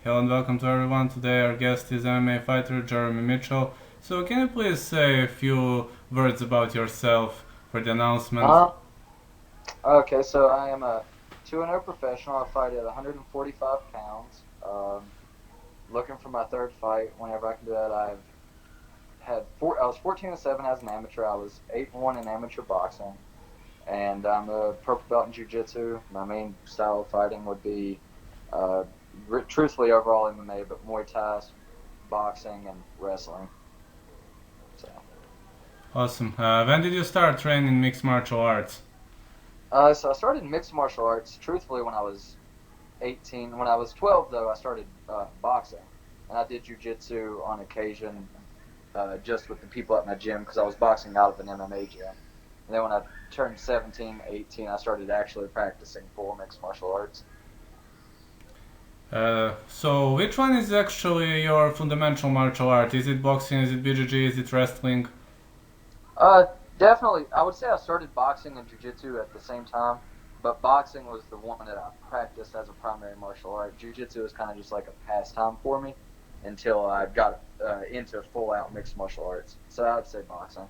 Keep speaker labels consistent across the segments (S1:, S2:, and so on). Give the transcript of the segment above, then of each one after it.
S1: Hello and welcome to everyone. Today our guest is MMA fighter Jeromy Mitchell. So can you please say a few words about yourself for the announcement?
S2: Uh, okay, so I am a 2-0 professional. I fight at 145 pounds. Looking for my third fight. Whenever I can do that, I was 14-7 as an amateur. I was 8-1 in amateur boxing, and I'm a purple belt in jiu-jitsu. My main style of fighting would be, uh, truthfully, overall MMA, but Muay Thai, boxing, and wrestling. So.
S1: Awesome. When did you start training mixed martial arts?
S2: So I started mixed martial arts, truthfully, when I was 18. When I was 12, though, I started boxing, and I did jujitsu on occasion, just with the people at my gym because I was boxing out of an MMA gym. And then when I turned 17, 18, I started actually practicing full mixed martial arts.
S1: So which one is actually your fundamental martial art? Is it boxing? Is it BJJ? Is it wrestling?
S2: Uh, Definitely, I would say I started boxing and jujitsu at the same time, but boxing was the one that I practiced as a primary martial art. Jujitsu was kind of just like a pastime for me until I got into full out mixed martial arts. So I would say boxing.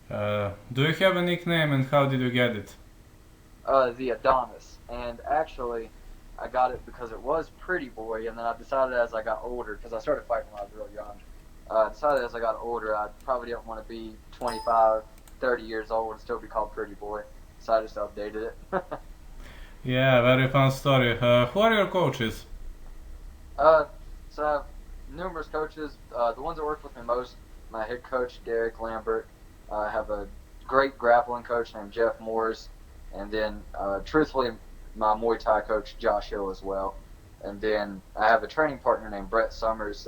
S1: Do you have a nickname and how did you get it?
S2: The Adonis, and actually, I got it because it was Pretty Boy, and then I decided as I got older, because I started fighting when I was real young. I decided as I got older, I probably didn't want to be 25, 30 years old and still be called Pretty Boy, so I just updated it.
S1: Yeah, very fun story. Who are your coaches?
S2: uh, so I have numerous coaches. The ones that work with me most, my head coach Derek Lambert. I have a great grappling coach named Jeff Moores, and then truthfully, my Muay Thai coach Josh Hill as well. And then I have a training partner named Brett Summers.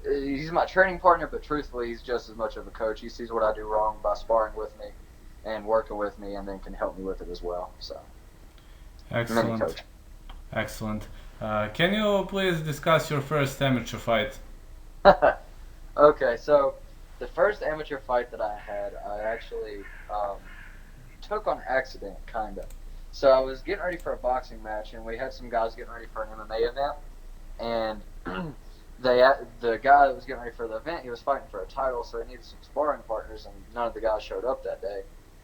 S2: He's my training partner, but truthfully, he's just as much of a coach. He sees what I do wrong by sparring with me and working with me, and then can help me with it as well. So, mini
S1: Excellent.
S2: coach.
S1: Excellent. Can you please discuss your first amateur fight?
S2: Okay, so the first amateur fight that I had, I actually took on accident, kind of. So I was getting ready for a boxing match, and we had some guys getting ready for an MMA event, and the guy that was getting ready for the event, he was fighting for a title, so he needed some sparring partners, and none of the guys showed up that day.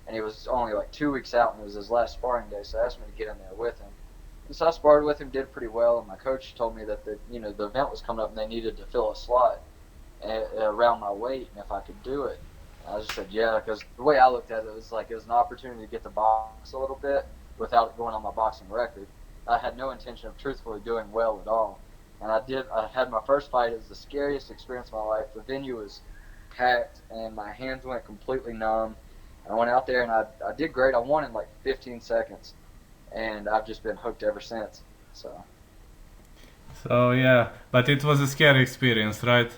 S2: And he was only like 2 weeks out, and it was his last sparring day, so he asked me to get in there with him. And so I sparred with him, did pretty well, and my coach told me that the event was coming up, and they needed to fill a slot around my weight, and if I could do it. I just said yeah, because the way I looked at it was like it was an opportunity to get to box a little bit without it going on my boxing record. I had no intention of truthfully doing well at all. And I did. I had my first fight. It was the scariest experience of my life. The venue was packed, and my hands went completely numb. I went out there, and I did great. I won in like 15 seconds, and I've just been hooked ever since. So
S1: So yeah, but it was a scary experience, right?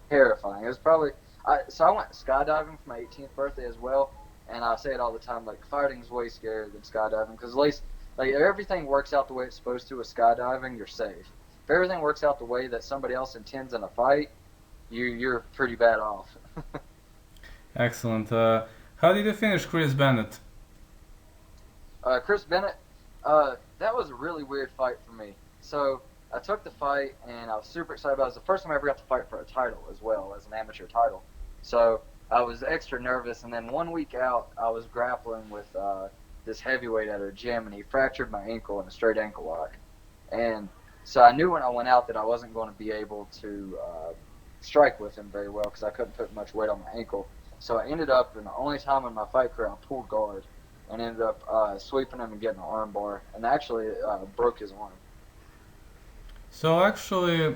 S2: terrifying. It was probably. I went skydiving for my 18th birthday as well, and I say it all the time. Like fighting's way scarier than skydiving because at least like if everything works out the way it's supposed to with skydiving, you're safe. If everything works out the way that somebody else intends in a fight, you're pretty bad off.
S1: Excellent. How did you finish Chris Bennett?
S2: Chris Bennett, that was a really weird fight for me. So I took the fight and I was super excited about it. It was the first time I ever got to fight for a title as well as an amateur title. So I was extra nervous. And then 1 week out, I was grappling with this heavyweight at a gym, and he fractured my ankle in a straight ankle lock. And so I knew when I went out that I wasn't going to be able to strike with him very well because I couldn't put much weight on my ankle. So I ended up, in the only time in my fight career, I pulled guard and ended up sweeping him and getting an arm bar, and actually broke his arm.
S1: So actually,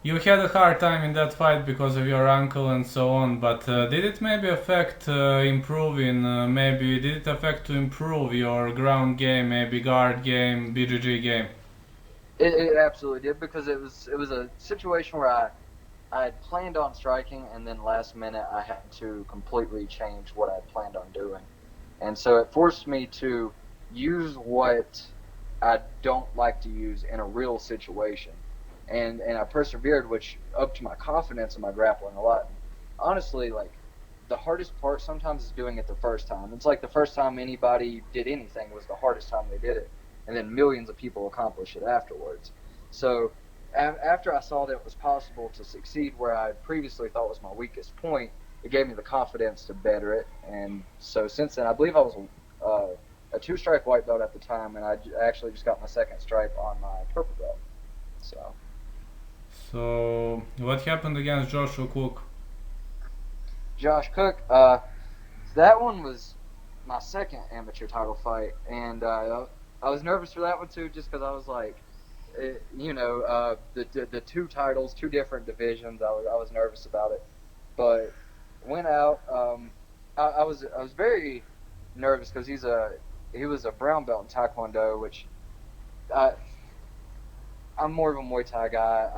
S1: you had a hard time in that fight because of your ankle and so on. But did it maybe affect improving? Maybe did it affect to improve your ground game, maybe guard game, BGG game?
S2: It absolutely did because it was a situation where I had planned on striking, and then last minute I had to completely change what I had planned on doing. And so it forced me to use what I don't like to use in a real situation. And I persevered, which upped my confidence in my grappling a lot. Honestly, like the hardest part sometimes is doing it the first time. It's like the first time anybody did anything was the hardest time they did it, and then millions of people accomplish it afterwards. So after I saw that it was possible to succeed where I previously thought was my weakest point, it gave me the confidence to better it. And so since then, I believe I was a two-stripe white belt at the time, and I actually just got my second stripe on my purple belt. So
S1: So, what happened against Joshua Cook?
S2: Josh Cook, that one was my second amateur title fight, and I was nervous for that one too, just because I was like, the two titles, two different divisions. I was nervous about it, but went out. I was very nervous because he was a brown belt in Taekwondo, which I I'm more of a Muay Thai guy.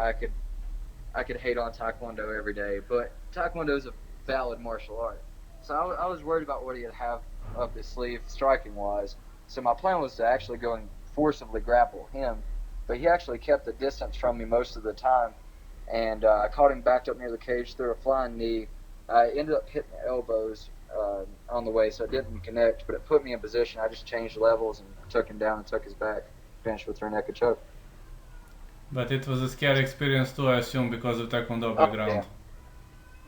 S2: I could hate on Taekwondo every day, but Taekwondo is a valid martial art. So I was worried about what he'd have up his sleeve striking wise. So my plan was to actually go and forcibly grapple him, but he actually kept the distance from me most of the time. And I caught him backed up near the cage, threw a flying knee. I ended up hitting elbows on the way, so it didn't connect, but it put me in position. I just changed levels and took him down and took his back, finished with rear naked choke.
S1: But it was a scary experience too, I assume, because of Taekwondo
S2: Oh yeah,
S1: background.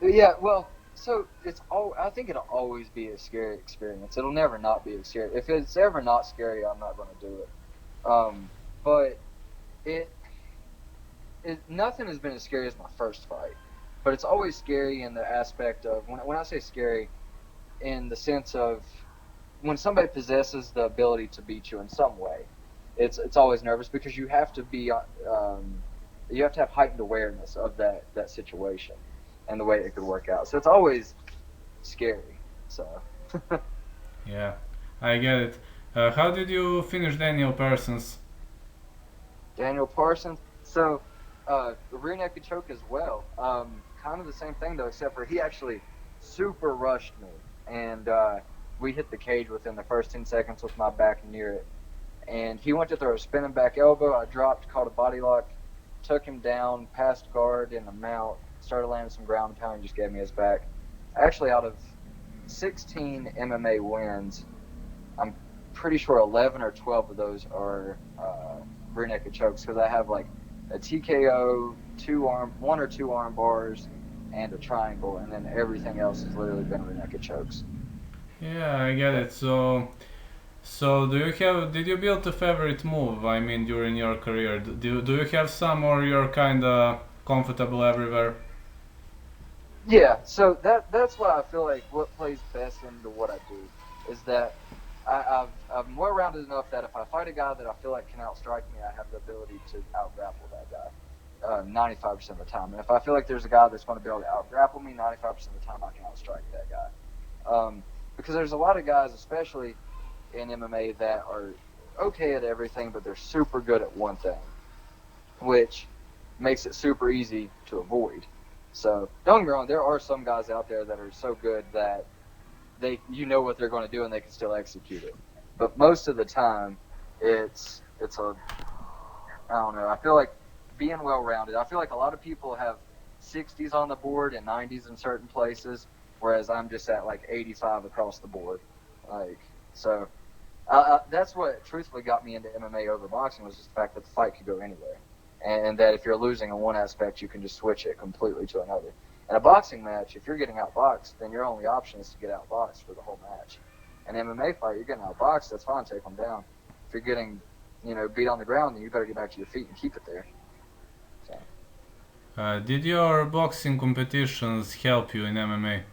S2: yeah. Well, so it's all. I think it'll always be a scary experience. It'll never not be a scary. If it's ever not scary, I'm not going to do it. But it, nothing has been as scary as my first fight. But it's always scary in the aspect of when I say scary, in the sense of when somebody possesses the ability to beat you in some way. It's always nervous because you have to have heightened awareness of that situation and the way it could work out. So it's always scary. So
S1: Yeah, I get it. How did you finish Daniel Parsons?
S2: Daniel Parsons. So rear naked choke as well. Kind of the same thing though, except for he actually super rushed me, and we hit the cage within the first 10 seconds with my back near it. And he went to throw a spinning back elbow. I dropped, caught a body lock, took him down, passed guard in the mount, started landing some ground and pound, and just gave me his back. Actually, out of 16 MMA wins, I'm pretty sure 11 or 12 of those are rear naked chokes because I have like a TKO, one or two arm bars, and a triangle, and then everything else has literally been rear naked chokes.
S1: Yeah, I get it. So did you build a favorite move? I mean, during your career, do you have some, or you're kinda comfortable everywhere?
S2: Yeah, so that's what I feel like what plays best into what I do is that I'm well rounded enough that if I fight a guy that I feel like can outstrike me, I have the ability to out grapple that guy 95% of the time. And if I feel like there's a guy that's going to be able to out grapple me 95% of the time, I can outstrike that guy. Because there's a lot of guys, especially in MMA, that are okay at everything, but they're super good at one thing, which makes it super easy to avoid. So don't get me wrong, there are some guys out there that are so good that you know what they're going to do and they can still execute it. But most of the time, it's a I don't know. I feel like being well rounded. I feel like a lot of people have 60s on the board and 90s in certain places, whereas I'm just at like 85 across the board. Like so, that's what truthfully got me into MMA over boxing was just the fact that the fight could go anywhere, and that if you're losing in one aspect, you can just switch it completely to another. In a boxing match, if you're getting outboxed, then your only option is to get outboxed for the whole match. An MMA fight, you're getting outboxed, that's fine, take them down. If you're getting, beat on the ground, then you better get back to your feet and keep it there. So
S1: Did your boxing competitions help you in MMA?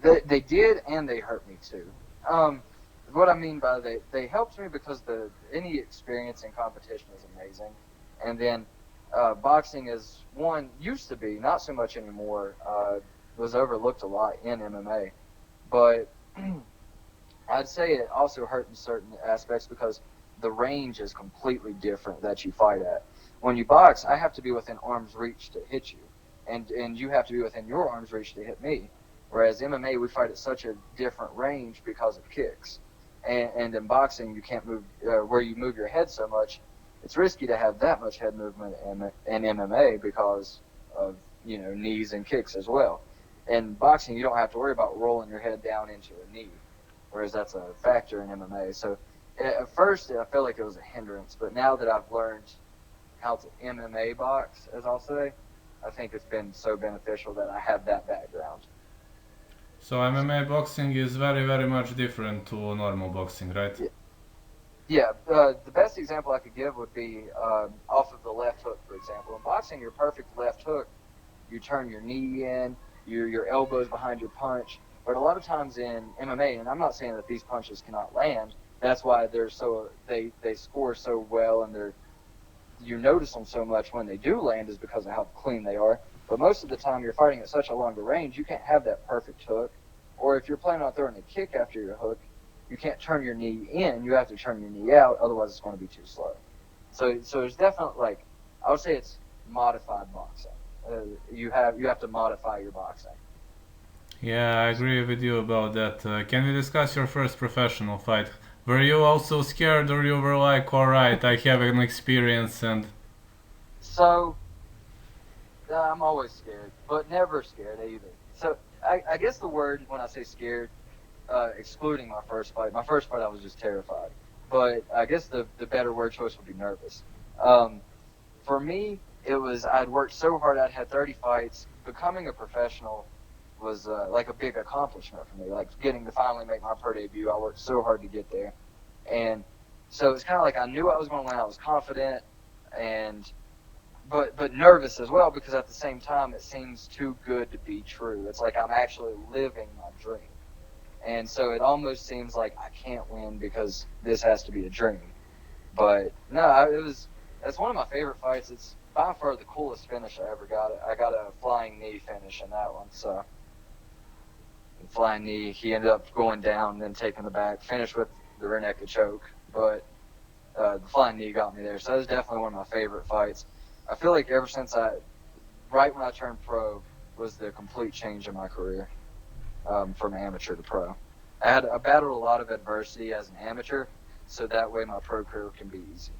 S2: they did, and they hurt me too. Um, what I mean by they helped me because any experience in competition is amazing, and then boxing is one used to be not so much anymore. Was overlooked a lot in MMA, but I'd say it also hurt in certain aspects because the range is completely different that you fight at. When you box, I have to be within arm's reach to hit you, and you have to be within your arm's reach to hit me. Whereas MMA, we fight at such a different range because of kicks, and in boxing, you can't move where you move your head so much. It's risky to have that much head movement in MMA because of knees and kicks as well. In boxing, you don't have to worry about rolling your head down into a knee, whereas that's a factor in MMA. So at first, I felt like it was a hindrance, but now that I've learned how to MMA box, as I'll say, I think it's been so beneficial that I have that background.
S1: So MMA boxing is very, very much different to normal boxing, right?
S2: Yeah. Yeah, the best example I could give would be off of the left hook, for example. In boxing, your perfect left hook, you turn your knee in, your elbows behind your punch. But a lot of times in MMA, and I'm not saying that these punches cannot land. That's why they score so well, and you notice them so much when they do land is because of how clean they are. But most of the time, you're fighting at such a longer range, you can't have that perfect hook. Or if you're planning on throwing a kick after your hook, you can't turn your knee in. You have to turn your knee out, otherwise it's going to be too slow. So there's definitely I would say it's modified boxing. You have to modify your boxing.
S1: Yeah, I agree with you about that. Can we discuss your first professional fight? Were you also scared, or you were like, alright, I have an experience and...
S2: So I'm always scared, but never scared either. So I guess the word when I say scared, excluding my first fight. My first fight, I was just terrified. But I guess the better word choice would be nervous. For me, it was I'd worked so hard. I'd had 30 fights. Becoming a professional was like a big accomplishment for me. Like getting to finally make my pro debut. I worked so hard to get there, and so it's kind of like I knew I was going to win. I was confident, and but nervous as well because at the same time it seems too good to be true. It's like I'm actually living my dream. And so it almost seems like I can't win because this has to be a dream. But no, that's one of my favorite fights. It's by far the coolest finish I ever got. I got a flying knee finish in that one. So flying knee, he ended up going down and then taking the back, finished with the rear naked choke. But the flying knee got me there. So that was definitely one of my favorite fights. I feel like ever since right when I turned pro, was the complete change in my career. From amateur to pro. I battled a lot of adversity as an amateur, so that way my pro career can be easy.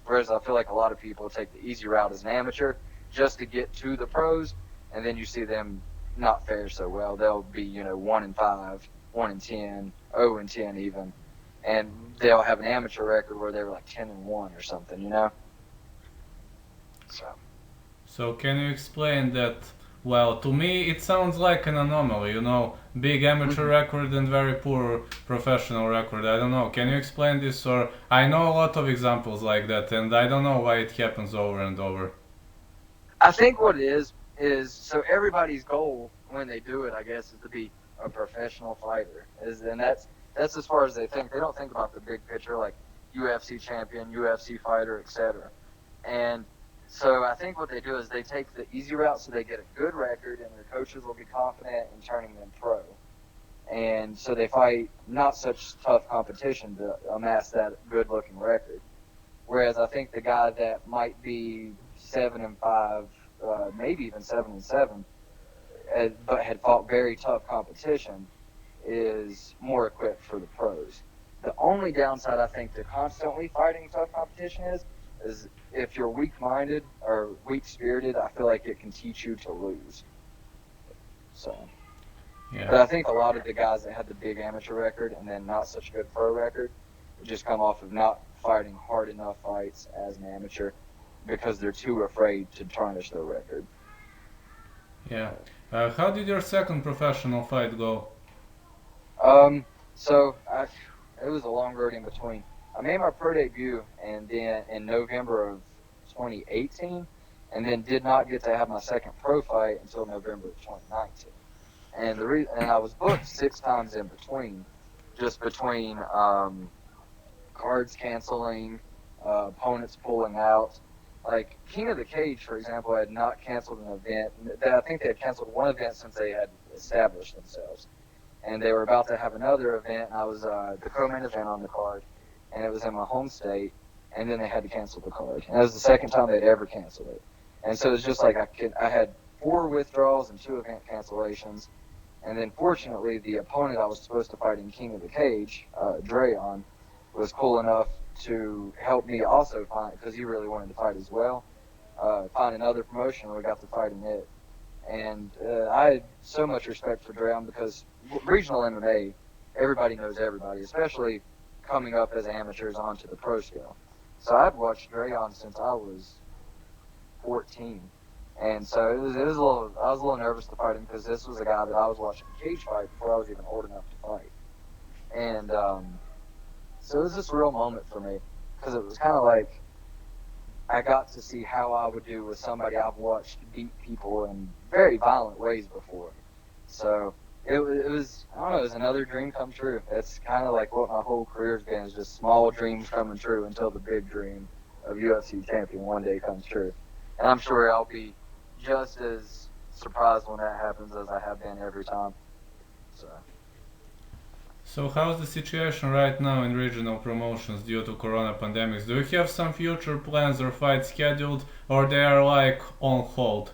S2: Whereas I feel like a lot of people take the easy route as an amateur just to get to the pros, and then you see them not fare so well. They'll be 1-5, 1-10, 0-10 even, and they'll have an amateur record where they were like 10-1 or something,
S1: So can you explain that? Well, to me it sounds like an anomaly, big amateur record and very poor professional record. I don't know. Can you explain this? Or I know a lot of examples like that, and I don't know why it happens over and over.
S2: I think what it is so everybody's goal when they do it, I guess, is to be a professional fighter. And that's as far as they think. They don't think about the big picture, like UFC champion, UFC fighter, etc. And so I think what they do is they take the easy route so they get a good record and their coaches will be confident in turning them pro. And so they fight not such tough competition to amass that good looking record. Whereas I think the guy that might be 7-5, maybe even 7-7, but had fought very tough competition is more equipped for the pros. The only downside I think to constantly fighting tough competition is if you're weak-minded or weak-spirited, I feel like it can teach you to lose. So,
S1: yeah.
S2: But I think a lot of the guys that had the big amateur record and then not such a good pro record just come off of not fighting hard enough fights as an amateur because they're too afraid to tarnish their record.
S1: Yeah. How did your second professional fight go?
S2: So it was a long road in between. I made my pro debut and then in November of 2018, and then did not get to have my second pro fight until November of 2019. And I was booked 6 times in between, just between cards canceling, opponents pulling out. Like King of the Cage, for example, had not canceled an event. I think they had canceled one event since they had established themselves. And they were about to have another event, and I was the co-main event on the card, and it was in my home state, and then they had to cancel the card. And that was the second time they'd ever canceled it. And so it was just like I had 4 withdrawals and 2 event cancellations, and then fortunately the opponent I was supposed to fight in King of the Cage, Dreon, was cool enough to help me also find, because he really wanted to fight as well, find another promotion, and we got to fight in it. And I had so much respect for Dreon because regional MMA, everybody knows everybody, especially coming up as amateurs onto the pro scale. So I'd watched Dragon since I was 14, and so it was a little. I was a little nervous to fight him because this was a guy that I was watching cage fight before I was even old enough to fight, and so it was this real moment for me because it was kind of like I got to see how I would do with somebody I've watched beat people in very violent ways before. So it was I don't know, it was another dream come true. It's kind of like what my whole career's been, is just small dreams coming true until the big dream of UFC champion one day comes true. And I'm sure I'll be just as surprised when that happens as I have been every time. So
S1: So how's the situation right now in regional promotions due to corona pandemics? Do you have some future plans or fights scheduled, or they are like on hold?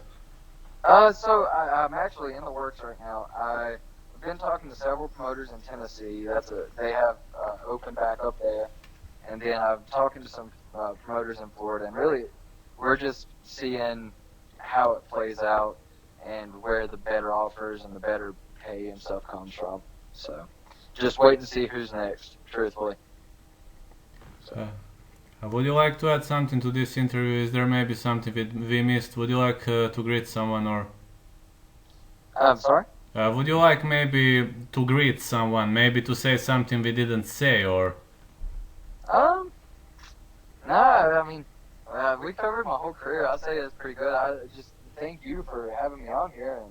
S2: I'm actually in the works right now. I've been talking to several promoters in Tennessee. They have open back up there, and then I'm talking to some promoters in Florida. And really, we're just seeing how it plays out and where the better offers and the better pay and stuff comes from. So just wait and see who's next. Truthfully. So.
S1: Would you like to add something to this interview? Is there maybe something we missed? Would you like to greet someone, or
S2: I'm sorry.
S1: would you like maybe to greet someone, maybe to say something we didn't say, or?
S2: Um. No, I mean, we covered my whole career. I'd say it's pretty good. I just thank you for having me on here,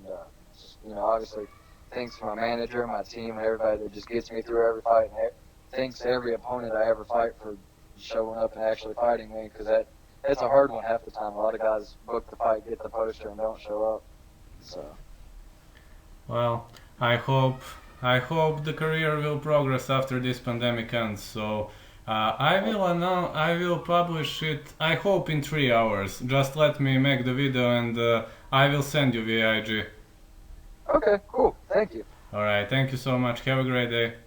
S2: and obviously, thanks to my manager, my team, and everybody that just gets me through every fight. And thanks to every opponent I ever fight for showing up and actually fighting me, because it's a hard one half the time. A lot of guys book the fight, get the poster, and don't show up. So.
S1: Well, I hope the career will progress after this pandemic ends. So I will publish it. I hope in 3 hours. Just let me make the video, and I will send you via IG.
S2: Okay, cool. Thank you.
S1: All right. Thank you so much. Have a great day.